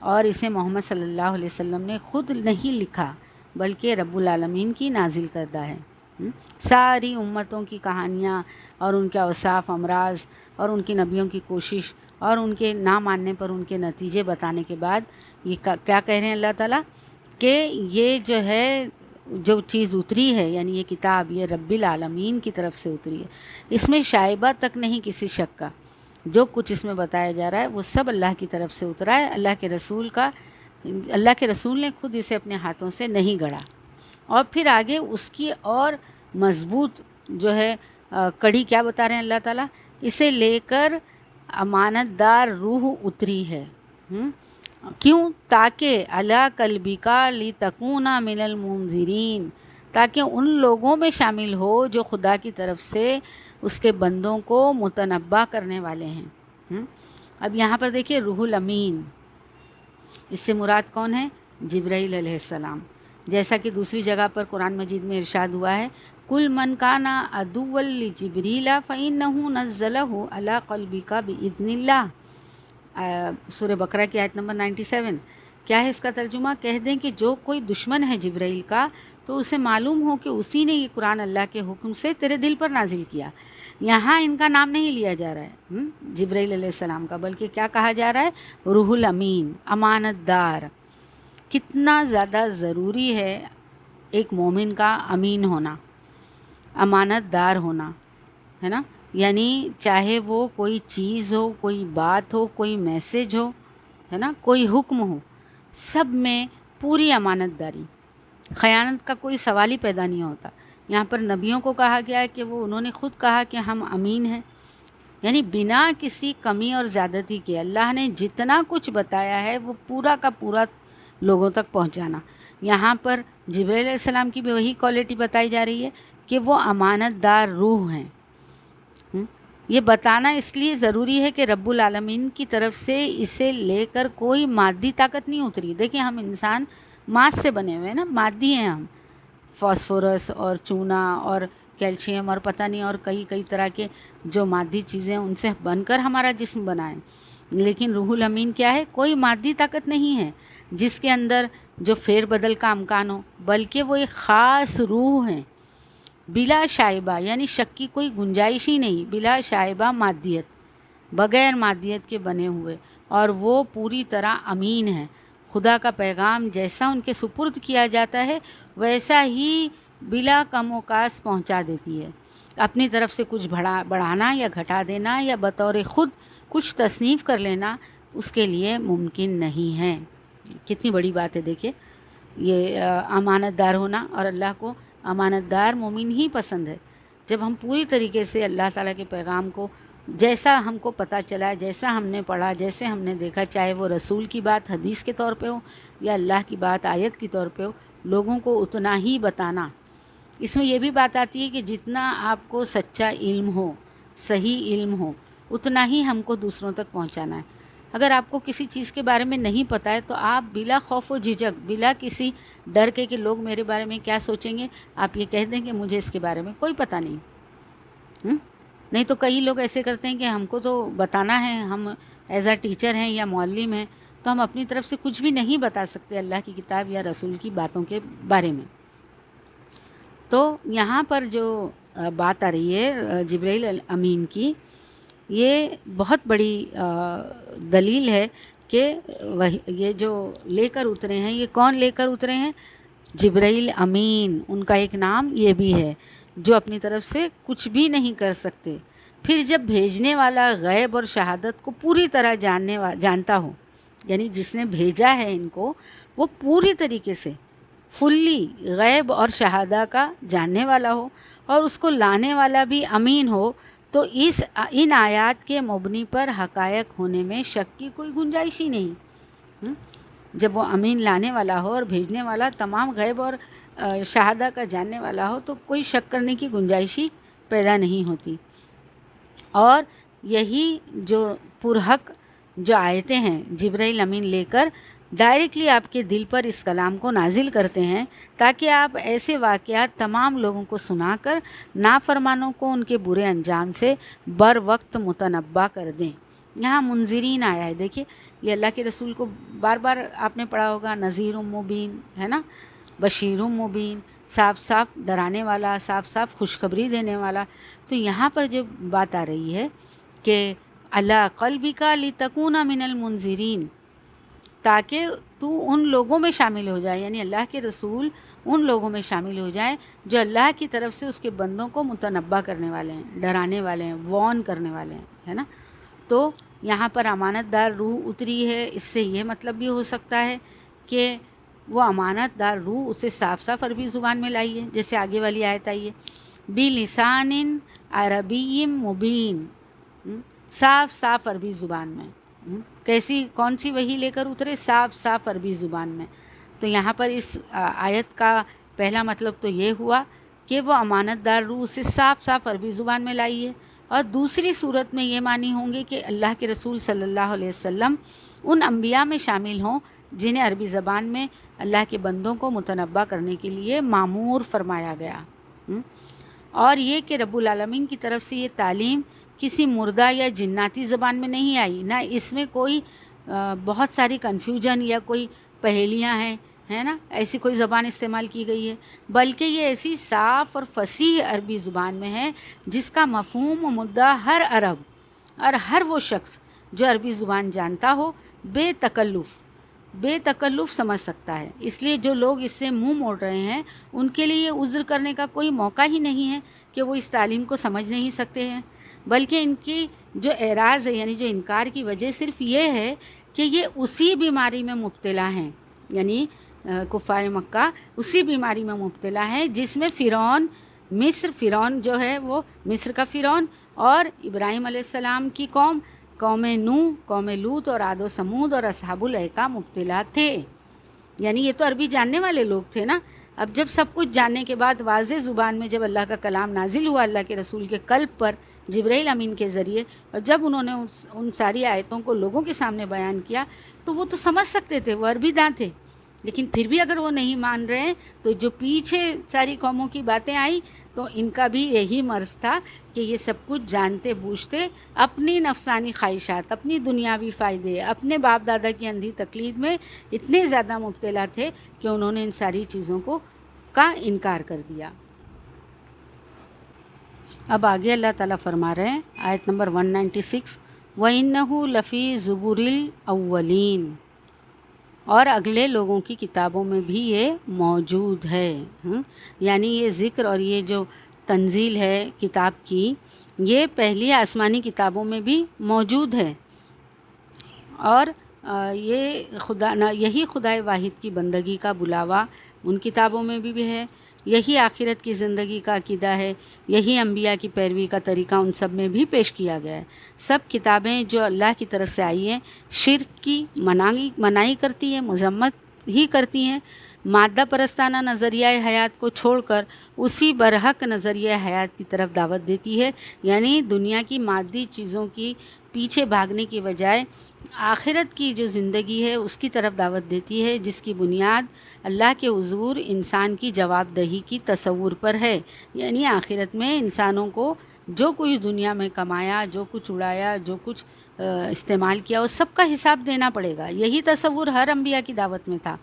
اور اسے محمد صلی اللہ علیہ وسلم نے خود نہیں لکھا بلکہ رب العالمین کی نازل کردہ ہے۔ ساری امتوں کی کہانیاں اور ان کے اوصاف، امراض اور ان کے نبیوں کی کوشش اور ان کے نہ ماننے پر ان کے نتیجے بتانے کے بعد یہ کیا کہہ رہے ہیں اللہ تعالیٰ کہ یہ جو ہے جو چیز اتری ہے، یعنی یہ کتاب، یہ رب العالمین کی طرف سے اتری ہے، اس میں شائبہ تک نہیں کسی شک کا۔ جو کچھ اس میں بتایا جا رہا ہے وہ سب اللہ کی طرف سے اترا ہے، اللہ کے رسول نے خود اسے اپنے ہاتھوں سے نہیں گڑھا۔ اور پھر آگے اس کی اور مضبوط جو ہے کڑی کیا بتا رہے ہیں اللہ تعالیٰ، اسے لے کر امانت دار روح اتری ہے۔ کیوں؟ تاکہ علی قلبک لتکون من المنذرین، تاکہ ان لوگوں میں شامل ہو جو خدا کی طرف سے اس کے بندوں کو متنبہ کرنے والے ہیں۔ اب یہاں پر دیکھیے روح الامین، اس سے مراد کون ہے؟ جبرائیل علیہ السلام، جیسا کہ دوسری جگہ پر قرآن مجید میں ارشاد ہوا ہے، کل من کان عدوا لجبریل فإنہ نزلہ علی قلبک بإذن اللہ، سورہ بقرہ کی آیت نمبر 97۔ کیا ہے اس کا ترجمہ؟ کہہ دیں کہ جو کوئی دشمن ہے جبرائیل کا تو اسے معلوم ہو کہ اسی نے یہ قرآن اللہ کے حکم سے تیرے دل پر نازل کیا۔ یہاں ان کا نام نہیں لیا جا رہا ہے جبرائیل علیہ السلام کا، بلکہ کیا کہا جا رہا ہے؟ روح الامین، امانت دار۔ کتنا زیادہ ضروری ہے ایک مومن کا امین ہونا، امانت دار ہونا، ہے نا؟ یعنی چاہے وہ کوئی چیز ہو، کوئی بات ہو، کوئی میسج ہو، ہے نا، کوئی حکم ہو، سب میں پوری امانت داری، خیانت کا کوئی سوال ہی پیدا نہیں ہوتا۔ یہاں پر نبیوں کو کہا گیا ہے کہ انہوں نے خود کہا کہ ہم امین ہیں، یعنی بنا کسی کمی اور زیادتی کے اللہ نے جتنا کچھ بتایا ہے وہ پورا کا پورا لوگوں تک پہنچانا۔ یہاں پر جبرائیل علیہ السلام کی بھی وہی کوالٹی بتائی جا رہی ہے کہ وہ امانت دار روح ہیں۔ یہ بتانا اس لیے ضروری ہے کہ رب العالمین کی طرف سے اسے لے کر کوئی مادی طاقت نہیں اتری۔ دیکھیں ہم انسان ماس سے بنے ہوئے ہیں نا، مادی ہیں ہم، فاسفورس اور چونا اور کیلشیم اور پتہ نہیں اور کئی طرح کے جو مادی چیزیں ان سے بن کر ہمارا جسم بنا ہے۔ لیکن روح الامین کیا ہے؟ کوئی مادی طاقت نہیں ہے جس کے اندر جو فیر بدل کا امکان ہو، بلکہ وہ ایک خاص روح ہیں، بلا شائبہ، یعنی شک کی کوئی گنجائش ہی نہیں، بلا شائبہ مادیت، بغیر مادیت کے بنے ہوئے، اور وہ پوری طرح امین ہیں۔ خدا کا پیغام جیسا ان کے سپرد کیا جاتا ہے ویسا ہی بلا کم و کاس پہنچا دیتی ہے۔ اپنی طرف سے کچھ بڑھانا یا گھٹا دینا یا بطور خود کچھ تصنیف کر لینا اس کے لیے ممکن نہیں ہے۔ کتنی بڑی بات ہے دیکھیں، یہ امانت دار ہونا، اور اللہ کو امانت دار مومن ہی پسند ہے۔ جب ہم پوری طریقے سے اللہ تعالیٰ کے پیغام کو جیسا ہم کو پتہ چلا، جیسا ہم نے پڑھا، جیسے ہم نے دیکھا، چاہے وہ رسول کی بات حدیث کے طور پہ ہو یا اللہ کی بات آیت کی طور پہ ہو، لوگوں کو اتنا ہی بتانا۔ اس میں یہ بھی بات آتی ہے کہ جتنا آپ کو سچا علم ہو، صحیح علم ہو، اتنا ہی ہم کو دوسروں تک پہنچانا ہے۔ اگر آپ کو کسی چیز کے بارے میں نہیں پتہ ہے تو آپ بلا خوف و جھجک، بلا کسی ڈر کے کہ لوگ میرے بارے میں کیا سوچیں گے، آپ یہ کہہ دیں کہ مجھے اس کے بارے میں کوئی پتہ نہیں۔ نہیں تو کئی لوگ ایسے کرتے ہیں کہ ہم کو تو بتانا ہے، ہم ایز اے ٹیچر ہیں یا معلم ہیں تو ہم اپنی طرف سے کچھ بھی نہیں بتا سکتے اللہ کی کتاب یا رسول کی باتوں کے بارے میں۔ تو یہاں پر جو بات آ رہی ہے جبرائیل امین کی، یہ بہت بڑی دلیل ہے کہ یہ جو لے کر اترے ہیں، یہ کون لے کر اترے ہیں؟ جبرائیل امین، ان کا ایک نام یہ بھی ہے، جو اپنی طرف سے کچھ بھی نہیں کر سکتے۔ پھر جب بھیجنے والا غیب اور شہادت کو پوری طرح جانتا ہو، یعنی جس نے بھیجا ہے ان کو وہ پوری طریقے سے فلی غیب اور شہادہ کا جاننے والا ہو، اور اس کو لانے والا بھی امین ہو، تو ان آیات کے مبنی پر حقائق ہونے میں شک کی کوئی گنجائش ہی نہیں۔ جب وہ امین لانے والا ہو اور بھیجنے والا تمام غیب اور شہادہ کا جاننے والا ہو تو کوئی شک کرنے کی گنجائش ہی پیدا نہیں ہوتی۔ اور یہی جو پرحق جو آیتیں ہیں جبرائیل امین لے کر ڈائریکٹلی آپ کے دل پر اس کلام کو نازل کرتے ہیں، تاکہ آپ ایسے واقعات تمام لوگوں کو سنا کر نافرمانوں کو ان کے برے انجام سے بر وقت متنبع کر دیں۔ یہاں منذرین آیا ہے، دیکھیے یہ اللہ کے رسول کو بار بار آپ نے پڑھا ہوگا، نذیر مبین ہے نا، بشیر مبین، صاف صاف ڈرانے والا، صاف صاف خوشخبری دینے والا۔ تو یہاں پر جو بات آ رہی ہے کہ اللہ قلبک لتکون من المنذرین، تاکہ تو ان لوگوں میں شامل ہو جائے، یعنی اللہ کے رسول ان لوگوں میں شامل ہو جائیں جو اللہ کی طرف سے اس کے بندوں کو متنبع کرنے والے ہیں، ڈرانے والے ہیں، وارن کرنے والے ہیں، ہے نا۔ تو یہاں پر امانت دار روح اتری ہے، اس سے یہ مطلب بھی ہو سکتا ہے کہ وہ امانت دار روح اسے صاف صاف عربی زبان میں لائی ہے، جیسے آگے والی آیت آئی ہے بِلِسَانٍ عَرَبِيٍّ مُبِينٍ، صاف صاف عربی زبان میں۔ کیسی کون سی وحی لے کر اترے؟ صاف صاف عربی زبان میں۔ تو یہاں پر اس آیت کا پہلا مطلب تو یہ ہوا کہ وہ امانت دار روح اسے صاف صاف عربی زبان میں لائی ہے، اور دوسری صورت میں یہ معنی ہوں گے کہ اللہ کے رسول صلی اللہ علیہ وسلم ان انبیاء میں شامل ہوں جنہیں عربی زبان میں اللہ کے بندوں کو متنبع کرنے کے لیے مامور فرمایا گیا۔ اور یہ کہ رب العالمین کی طرف سے یہ تعلیم کسی مردہ یا جناتی زبان میں نہیں آئی، نہ اس میں کوئی بہت ساری کنفیوژن یا کوئی پہیلیاں ہیں، ہے نا، ایسی کوئی زبان استعمال کی گئی ہے، بلکہ یہ ایسی صاف اور فصیح عربی زبان میں ہے جس کا مفہوم و مدعا ہر عرب اور ہر وہ شخص جو عربی زبان جانتا ہو بے تکلف سمجھ سکتا ہے۔ اس لیے جو لوگ اس سے منہ موڑ رہے ہیں ان کے لیے یہ عذر کرنے کا کوئی موقع ہی نہیں ہے کہ وہ اس تعلیم کو سمجھ نہیں سکتے ہیں، بلکہ ان کی جو اعراض ہے، یعنی جو انکار کی وجہ صرف یہ ہے کہ یہ اسی بیماری میں مبتلا ہیں، یعنی کفار مکہ اسی بیماری میں مبتلا ہیں جس میں فرعون جو ہے وہ مصر کا فرعون، اور ابراہیم علیہ السلام کی قوم نوح، قوم لوط اور عاد و سمود اور اصحاب الایکہ مبتلا تھے۔ یعنی یہ تو عربی جاننے والے لوگ تھے نا۔ اب جب سب کچھ جاننے کے بعد واضح زبان میں جب اللہ کا کلام نازل ہوا اللہ کے رسول کے قلب پر جبرائیل امین کے ذریعے، اور جب انہوں نے ان ساری آیتوں کو لوگوں کے سامنے بیان کیا تو وہ تو سمجھ سکتے تھے، وہ عربی داں تھے، لیکن پھر بھی اگر وہ نہیں مان رہے تو جو پیچھے ساری قوموں کی باتیں آئی تو ان کا بھی یہی مرض تھا کہ یہ سب کچھ جانتے بوجھتے اپنی نفسانی خواہشات، اپنی دنیاوی فائدے، اپنے باپ دادا کی اندھی تقلید میں اتنے زیادہ مبتلا تھے کہ انہوں نے ان ساری چیزوں کا انکار کر دیا۔ اب آگے اللہ تعالیٰ فرما رہے ہیں آیت نمبر 196، وَإِنَّهُ لَفِي زُبُرِ الْأَوَّلِينَ، اور اگلے لوگوں کی کتابوں میں بھی یہ موجود ہے۔ یعنی یہ ذکر اور یہ جو تنزیل ہے کتاب کی، یہ پہلی آسمانی کتابوں میں بھی موجود ہے، اور یہی خدائے واحد کی بندگی کا بلاوا ان کتابوں میں بھی ہے، یہی آخرت کی زندگی کا عقیدہ ہے، یہی انبیاء کی پیروی کا طریقہ ان سب میں بھی پیش کیا گیا ہے۔ سب کتابیں جو اللہ کی طرف سے آئی ہیں شرک کی منائی کرتی ہیں، مذمت ہی کرتی ہیں، مادہ پرستانہ نظریہ حیات کو چھوڑ کر اسی برحق نظریہ حیات کی طرف دعوت دیتی ہے، یعنی دنیا کی مادی چیزوں کی پیچھے بھاگنے کی بجائے آخرت کی جو زندگی ہے اس کی طرف دعوت دیتی ہے، جس کی بنیاد اللہ کے حضور انسان کی جواب دہی کی تصور پر ہے۔ یعنی آخرت میں انسانوں کو جو کچھ دنیا میں کمایا، جو کچھ اڑایا، جو کچھ استعمال کیا، اس سب کا حساب دینا پڑے گا۔ یہی تصور ہر انبیاء کی دعوت میں تھا،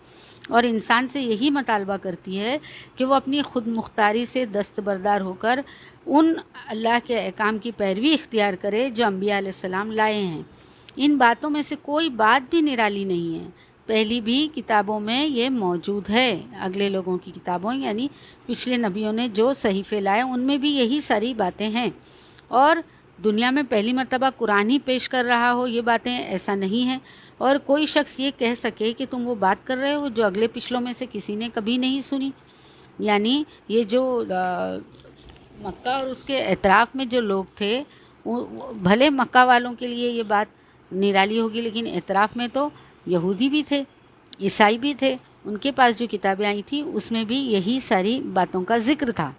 اور انسان سے یہی مطالبہ کرتی ہے کہ وہ اپنی خود مختاری سے دستبردار ہو کر ان اللہ کے احکام کی پیروی اختیار کرے جو انبیاء علیہ السلام لائے ہیں۔ ان باتوں میں سے کوئی بات بھی نرالی نہیں ہے، پہلی بھی کتابوں میں یہ موجود ہے، اگلے لوگوں کی کتابوں یعنی پچھلے نبیوں نے جو صحیفے لائے ان میں بھی یہی ساری باتیں ہیں، اور دنیا میں پہلی مرتبہ قرآن ہی پیش کر رہا ہو یہ باتیں، ایسا نہیں ہے، اور کوئی شخص یہ کہہ سکے کہ تم وہ بات کر رہے ہو جو اگلے پچھلوں میں سے کسی نے کبھی نہیں سنی۔ یعنی یہ جو مکہ اور اس کے اطراف میں جو لوگ تھے، بھلے مکہ والوں کے لیے یہ بات نرالی ہوگی، لیکن اطراف میں تو یہودی بھی تھے، عیسائی بھی تھے، ان کے پاس جو کتابیں آئی تھیں اس میں بھی یہی ساری باتوں کا ذکر تھا۔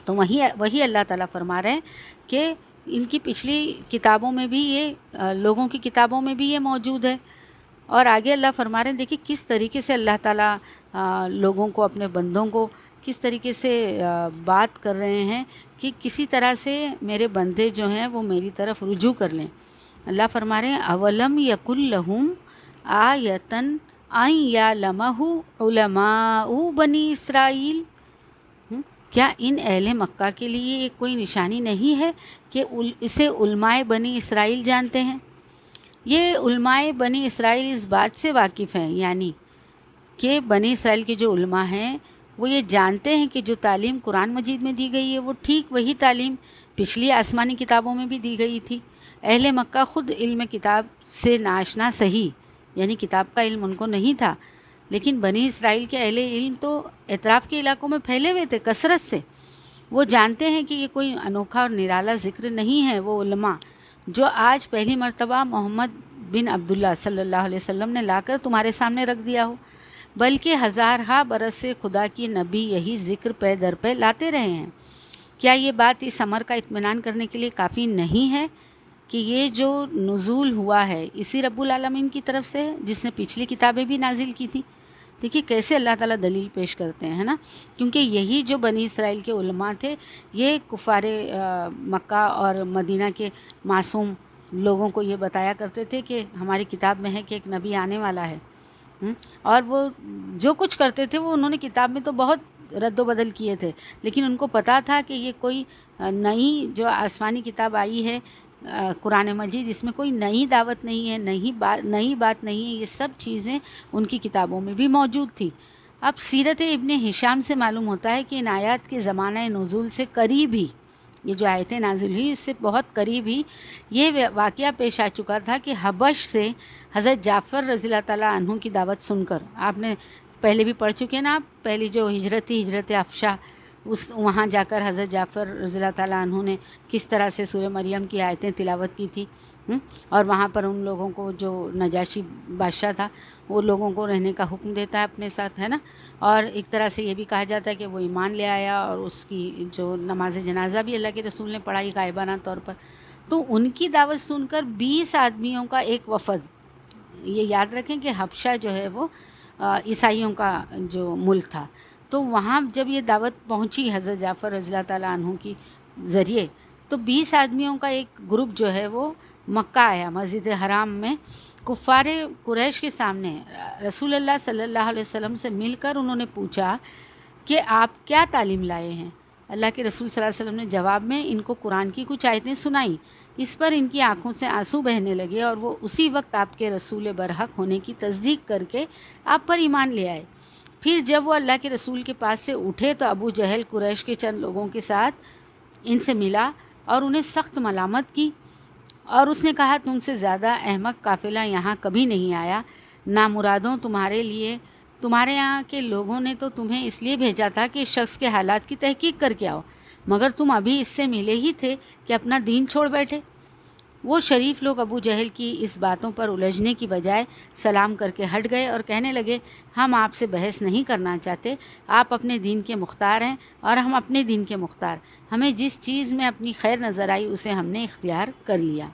تو وہی اللہ تعالیٰ فرما رہے ہیں کہ ان کی پچھلی کتابوں میں بھی یہ لوگوں کی کتابوں میں بھی یہ موجود ہے. اور آگے اللہ فرما رہے ہیں دیکھیے کس طریقے سے اللہ تعالیٰ لوگوں کو، اپنے بندوں کو کس طریقے سے بات کر رہے ہیں کہ کسی طرح سے میرے بندے جو ہیں وہ میری طرف رجوع کر لیں. اللہ فرما رہے ہیں اولم یکن لہم آیتن ان یعلمہ علماء بنی اسرائیل. کیا ان اہل مکہ کے لیے کوئی نشانی نہیں ہے کہ اسے علماء بنی اسرائیل جانتے ہیں؟ یہ علماء بنی اسرائیل اس بات سے واقف ہیں، یعنی کہ بنی اسرائیل کے جو علماء ہیں وہ یہ جانتے ہیں کہ جو تعلیم قرآن مجید میں دی گئی ہے وہ ٹھیک وہی تعلیم پچھلی آسمانی کتابوں میں بھی دی گئی تھی. اہل مکہ خود علم کتاب سے ناشنا صحیح، یعنی کتاب کا علم ان کو نہیں تھا، لیکن بنی اسرائیل کے اہل علم تو اطراف کے علاقوں میں پھیلے ہوئے تھے کثرت سے. وہ جانتے ہیں کہ یہ کوئی انوکھا اور نرالا ذکر نہیں ہے. وہ علماء جو آج پہلی مرتبہ محمد بن عبداللہ صلی اللہ علیہ وسلم نے لا کر تمہارے سامنے رکھ دیا ہو، بلکہ ہزارہا برس سے خدا کی نبی یہی ذکر پہ در پہ لاتے رہے ہیں. کیا یہ بات اس امر کا اطمینان کرنے کے لیے کافی نہیں ہے کہ یہ جو نزول ہوا ہے اسی رب العالمین کی طرف سے ہے جس نے پچھلی کتابیں بھی نازل کی تھیں؟ دیکھیے کیسے اللہ تعالیٰ دلیل پیش کرتے ہیں نا، کیونکہ یہی جو بنی اسرائیل کے علماء تھے یہ کفار مکہ اور مدینہ کے معصوم لوگوں کو یہ بتایا کرتے تھے کہ ہماری کتاب میں ہے کہ ایک نبی آنے والا ہے. اور وہ جو کچھ کرتے تھے وہ انہوں نے کتاب میں تو بہت رد و بدل کیے تھے، لیکن ان کو پتہ تھا کہ یہ کوئی نئی جو آسمانی کتاب آئی ہے قرآن مجید، اس میں کوئی نئی دعوت نہیں ہے، نئی بات نہیں ہے، یہ سب چیزیں ان کی کتابوں میں بھی موجود تھی. اب سیرت ابن ہشام سے معلوم ہوتا ہے کہ ان آیات کے زمانہ نزول سے قریب ہی، یہ جو آیتیں نازل ہوئی اس سے بہت قریب ہی یہ واقعہ پیش آ چکا تھا کہ حبش سے حضرت جعفر رضی اللہ تعالیٰ عنہ کی دعوت سن کر، آپ نے پہلے بھی پڑھ چکے ہیں نا، آپ پہلی جو ہجرت تھی ہجرت افشا، وہاں جا کر حضرت جعفر رضی اللہ تعالیٰ عنہ نے کس طرح سے سورہ مریم کی آیتیں تلاوت کی تھی. اور وہاں پر ان لوگوں کو جو نجاشی بادشاہ تھا وہ لوگوں کو رہنے کا حکم دیتا ہے اپنے ساتھ، ہے نا. اور ایک طرح سے یہ بھی کہا جاتا ہے کہ وہ ایمان لے آیا اور اس کی جو نماز جنازہ بھی اللہ کے رسول نے پڑھائی غائبانہ طور پر. تو ان کی دعوت سن کر 20 آدمیوں کا ایک وفد، یہ یاد رکھیں کہ حبشہ جو ہے وہ عیسائیوں کا جو ملک تھا، تو وہاں جب یہ دعوت پہنچی حضرت جعفر رضی اللہ تعالیٰ عنہ کی ذریعے تو 20 آدمیوں کا ایک گروپ جو ہے وہ مکہ آیا، مسجد حرام میں کفار قریش کے سامنے رسول اللہ صلی اللہ علیہ وسلم سے مل کر انہوں نے پوچھا کہ آپ کیا تعلیم لائے ہیں. اللہ کے رسول صلی اللہ علیہ وسلم نے جواب میں ان کو قرآن کی کچھ آیتیں سنائیں. اس پر ان کی آنکھوں سے آنسو بہنے لگے اور وہ اسی وقت آپ کے رسول برحق ہونے کی تصدیق کر کے آپ پر ایمان لے آئے. پھر جب وہ اللہ کے رسول کے پاس سے اٹھے تو ابو جہل قریش کے چند لوگوں کے ساتھ ان سے ملا اور انہیں سخت ملامت کی، اور اس نے کہا تم سے زیادہ احمق قافلہ یہاں کبھی نہیں آیا. نامرادوں تمہارے لیے تمہارے یہاں کے لوگوں نے تو تمہیں اس لیے بھیجا تھا کہ اس شخص کے حالات کی تحقیق کر کے آؤ، مگر تم ابھی اس سے ملے ہی تھے کہ اپنا دین چھوڑ بیٹھے. وہ شریف لوگ ابو جہل کی اس باتوں پر الجھنے کی بجائے سلام کر کے ہٹ گئے اور کہنے لگے ہم آپ سے بحث نہیں کرنا چاہتے، آپ اپنے دین کے مختار ہیں اور ہم اپنے دین کے مختار، ہمیں جس چیز میں اپنی خیر نظر آئی اسے ہم نے اختیار کر لیا.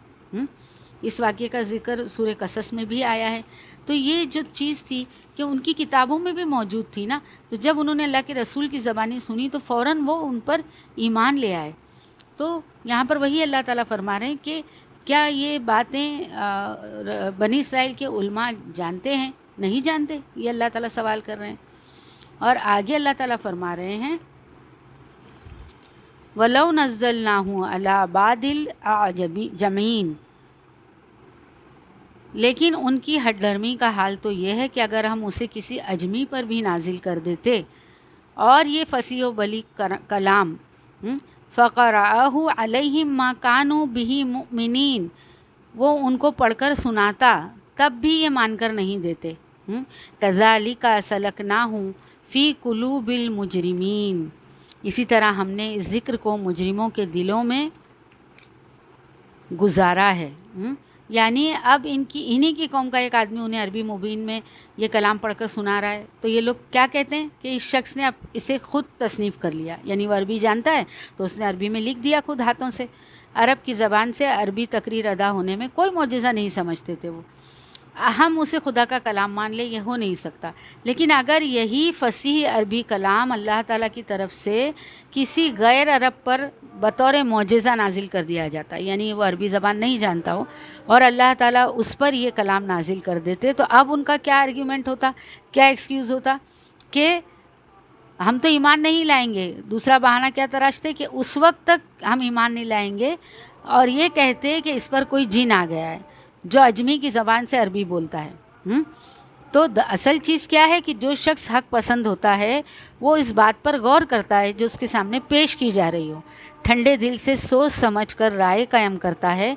اس واقعے کا ذکر سورہ قصص میں بھی آیا ہے. تو یہ جو چیز تھی کہ ان کی کتابوں میں بھی موجود تھی نا، تو جب انہوں نے اللہ کے رسول کی زبانی سنی تو فوراً وہ ان پر ایمان لے آئے. تو یہاں پر وہی اللہ تعالیٰ فرما رہے ہیں کہ کیا یہ باتیں بنی اسرائیل کے علماء جانتے ہیں؟ نہیں جانتے، یہ اللہ تعالیٰ سوال کر رہے ہیں. اور آگے اللہ تعالیٰ فرما رہے ہیں وَلَوْ نَزَّلْنَاهُ عَلَى بَعْضِ الْأَعْجَمِينَ، لیکن ان کی ہٹ دھرمی کا حال تو یہ ہے کہ اگر ہم اسے کسی اجمی پر بھی نازل کر دیتے اور یہ فصیح و بلیغ کلام فَقَرَأَهُ عَلَيْهِمْ مَا كَانُوا بِهِ مُؤْمِنِينَ، وہ ان کو پڑھ کر سناتا تب بھی یہ مان کر نہیں دیتے. كَذَلِكَ سَلَكْنَاهُ فِي قُلُوبِ الْمُجْرِمِينَ، اسی طرح ہم نے اس ذکر کو مجرموں کے دلوں میں گزارا ہے. یعنی اب انہی کی قوم کا ایک آدمی انہیں عربی مبین میں یہ کلام پڑھ کر سنا رہا ہے تو یہ لوگ کیا کہتے ہیں کہ اس شخص نے اب اسے خود تصنیف کر لیا، یعنی وہ عربی جانتا ہے تو اس نے عربی میں لکھ دیا خود ہاتھوں سے. عرب کی زبان سے عربی تقریر ادا ہونے میں کوئی معجزہ نہیں سمجھتے تھے وہ. ہم اسے خدا کا کلام مان لیں، یہ ہو نہیں سکتا. لیکن اگر یہی فصیح عربی کلام اللہ تعالیٰ کی طرف سے کسی غیر عرب پر بطور معجزہ نازل کر دیا جاتا، یعنی وہ عربی زبان نہیں جانتا ہو اور اللہ تعالیٰ اس پر یہ کلام نازل کر دیتے، تو اب ان کا کیا آرگیومنٹ ہوتا، کیا ایکسکیوز ہوتا کہ ہم تو ایمان نہیں لائیں گے. دوسرا بہانہ کیا تراشتے کہ اس وقت تک ہم ایمان نہیں لائیں گے، اور یہ کہتے کہ اس پر کوئی جن آ گیا ہے جو اجمی کی زبان سے عربی بولتا ہے. تو اصل چیز کیا ہے کہ جو شخص حق پسند ہوتا ہے وہ اس بات پر غور کرتا ہے جو اس کے سامنے پیش کی جا رہی ہو، ٹھنڈے دل سے سوچ سمجھ کر رائے قائم کرتا ہے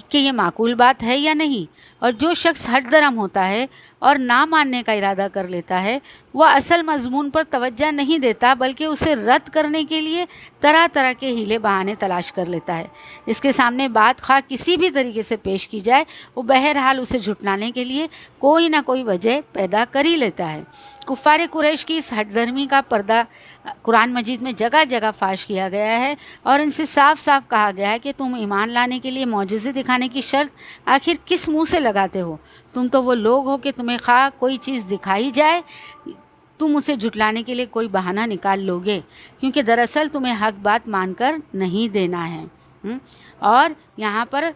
کہ یہ معقول بات ہے یا نہیں. اور جو شخص ہٹ درم ہوتا ہے اور نہ ماننے کا ارادہ کر لیتا ہے وہ اصل مضمون پر توجہ نہیں دیتا، بلکہ اسے رد کرنے کے لیے طرح طرح کے ہیلے بہانے تلاش کر لیتا ہے. اس کے سامنے بات خواہ کسی بھی طریقے سے پیش کی جائے، وہ بہرحال اسے جھٹلانے کے لیے کوئی نہ کوئی وجہ پیدا کر ہی لیتا ہے. کفار قریش کی اس ہٹ درمی کا پردہ قرآن مجید میں جگہ جگہ فاش کیا گیا ہے، اور ان سے صاف صاف کہا گیا ہے کہ تم ایمان لانے کے لیے معجزے دکھانے کی شرط آخر کس منہ سے لگاتے ہو؟ تم تو وہ لوگ ہو کہ تمہیں خواہ کوئی چیز دکھائی جائے تم اسے جھٹلانے کے لیے کوئی بہانہ نکال لو گے، کیونکہ دراصل تمہیں حق بات مان کر نہیں دینا ہے. اور یہاں پر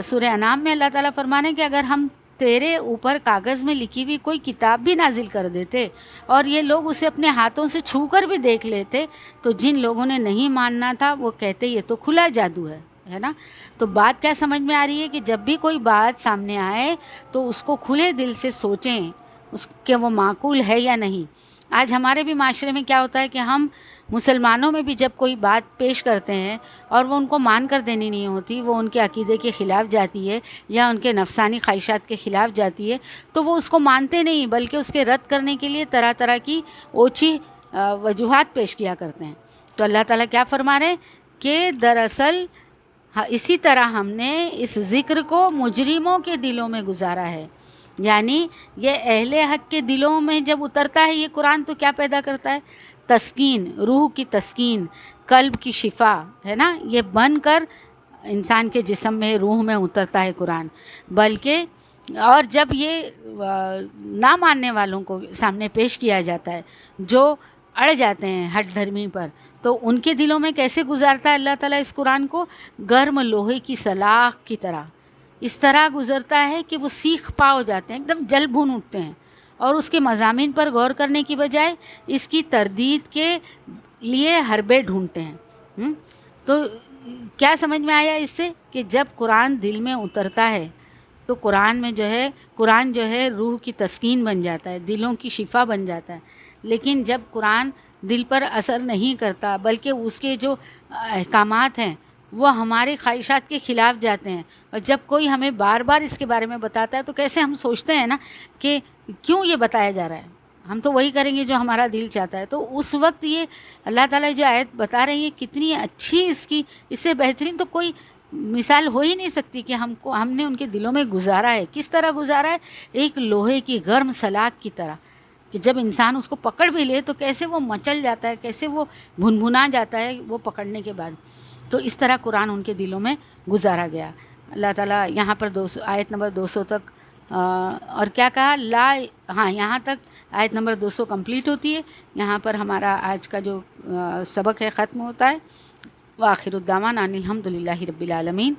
سورہ انعام میں اللہ تعالیٰ فرمانے کہ اگر ہم تیرے اوپر کاغذ میں لکھی ہوئی کوئی کتاب بھی نازل کر دیتے اور یہ لوگ اسے اپنے ہاتھوں سے چھو کر بھی دیکھ لیتے، تو جن لوگوں نے نہیں ماننا تھا وہ کہتے یہ تو کھلا جادو ہے نا. تو بات کیا سمجھ میں آ رہی ہے کہ جب بھی کوئی بات سامنے آئے تو اس کو کھلے دل سے سوچیں اس کہ وہ معقول ہے یا نہیں. آج ہمارے بھی معاشرے میں کیا ہوتا ہے کہ ہم مسلمانوں میں بھی جب کوئی بات پیش کرتے ہیں اور وہ ان کو مان کر دینی نہیں ہوتی، وہ ان کے عقیدے کے خلاف جاتی ہے یا ان کے نفسانی خواہشات کے خلاف جاتی ہے، تو وہ اس کو مانتے نہیں بلکہ اس کے رد کرنے کے لیے طرح طرح کی اوچھی وجوہات پیش کیا کرتے ہیں. تو اللہ تعالیٰ کیا فرما رہے ہیں کہ دراصل اسی طرح ہم نے اس ذکر کو مجرموں کے دلوں میں گزارا ہے. یعنی یہ اہل حق کے دلوں میں جب اترتا ہے یہ قرآن تو کیا پیدا کرتا ہے؟ تسکین، روح کی تسکین، قلب کی شفا، ہے نا. یہ بن کر انسان کے جسم میں، روح میں اترتا ہے قرآن. بلکہ اور جب یہ نہ ماننے والوں کو سامنے پیش کیا جاتا ہے جو اڑ جاتے ہیں ہٹ دھرمی پر، تو ان کے دلوں میں کیسے گزارتا ہے اللہ تعالیٰ اس قرآن کو؟ گرم لوہے کی سلاخ کی طرح اس طرح گزرتا ہے کہ وہ سیخ پا ہو جاتے ہیں، ایک دم جل بھون اٹھتے ہیں، اور اس کے مضامین پر غور کرنے کی بجائے اس کی تردید کے لیے حربے ڈھونڈتے ہیں. تو کیا سمجھ میں آیا اس سے کہ جب قرآن دل میں اترتا ہے تو قرآن جو ہے روح کی تسکین بن جاتا ہے، دلوں کی شفا بن جاتا ہے. لیکن جب قرآن دل پر اثر نہیں کرتا بلکہ اس کے جو احکامات ہیں وہ ہماری خواہشات کے خلاف جاتے ہیں، اور جب کوئی ہمیں بار بار اس کے بارے میں بتاتا ہے تو کیسے ہم سوچتے ہیں نا کہ کیوں یہ بتایا جا رہا ہے، ہم تو وہی کریں گے جو ہمارا دل چاہتا ہے. تو اس وقت یہ اللہ تعالیٰ جو آیت بتا رہی ہے کتنی اچھی، اس سے بہترین تو کوئی مثال ہو ہی نہیں سکتی کہ ہم نے ان کے دلوں میں گزارا ہے. کس طرح گزارا ہے؟ ایک لوہے کی گرم سلاخ کی طرح کہ جب انسان اس کو پکڑ بھی لے تو کیسے وہ مچل جاتا ہے، کیسے وہ بھنبھنا جاتا ہے وہ پکڑنے کے بعد. تو اس طرح قرآن ان کے دلوں میں گزارا گیا. اللہ تعالیٰ یہاں پر آیت نمبر 200 تک اور کیا کہا یہاں تک آیت نمبر 200 کمپلیٹ ہوتی ہے. یہاں پر ہمارا آج کا جو سبق ہے ختم ہوتا ہے. وآخر الدعوانا ان الحمد للہ رب العالمین.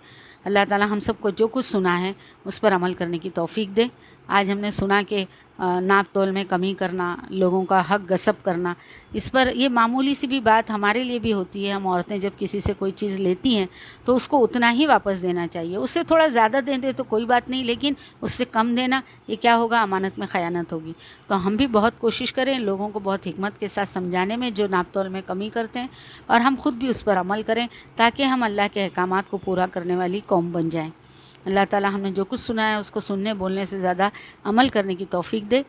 اللہ تعالیٰ ہم سب کو جو کچھ سنا ہے اس پر عمل کرنے کی توفیق دے. آج ہم نے سنا کہ ناپ تول میں کمی کرنا، لوگوں کا حق غصب کرنا، اس پر یہ معمولی سی بھی بات ہمارے لیے بھی ہوتی ہے. ہم عورتیں جب کسی سے کوئی چیز لیتی ہیں تو اس کو اتنا ہی واپس دینا چاہیے. اس سے تھوڑا زیادہ دے دے تو کوئی بات نہیں، لیکن اس سے کم دینا یہ کیا ہوگا؟ امانت میں خیانت ہوگی. تو ہم بھی بہت کوشش کریں لوگوں کو بہت حکمت کے ساتھ سمجھانے میں جو ناپ تول میں کمی کرتے ہیں، اور ہم خود بھی اس پر عمل کریں تاکہ ہم اللہ کے احکامات کو پورا کرنے والی قوم بن جائیں. اللہ تعالیٰ ہم نے جو کچھ سنا ہے اس کو سننے بولنے سے زیادہ عمل کرنے کی توفیق دے.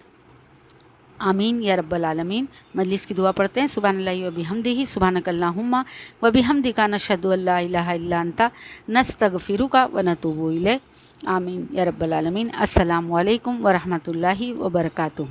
آمین یا رب العالمین. مجلس کی دعا پڑھتے ہیں. سبحان اللہ و بحمدہ، سبحانک اللہم و بحمدک، نشہد ان لا الہ الا انت، نستغفرک و نتوب الیک. آمین یا رب العالمین. السلام علیکم ورحمۃ اللہ وبرکاتہ.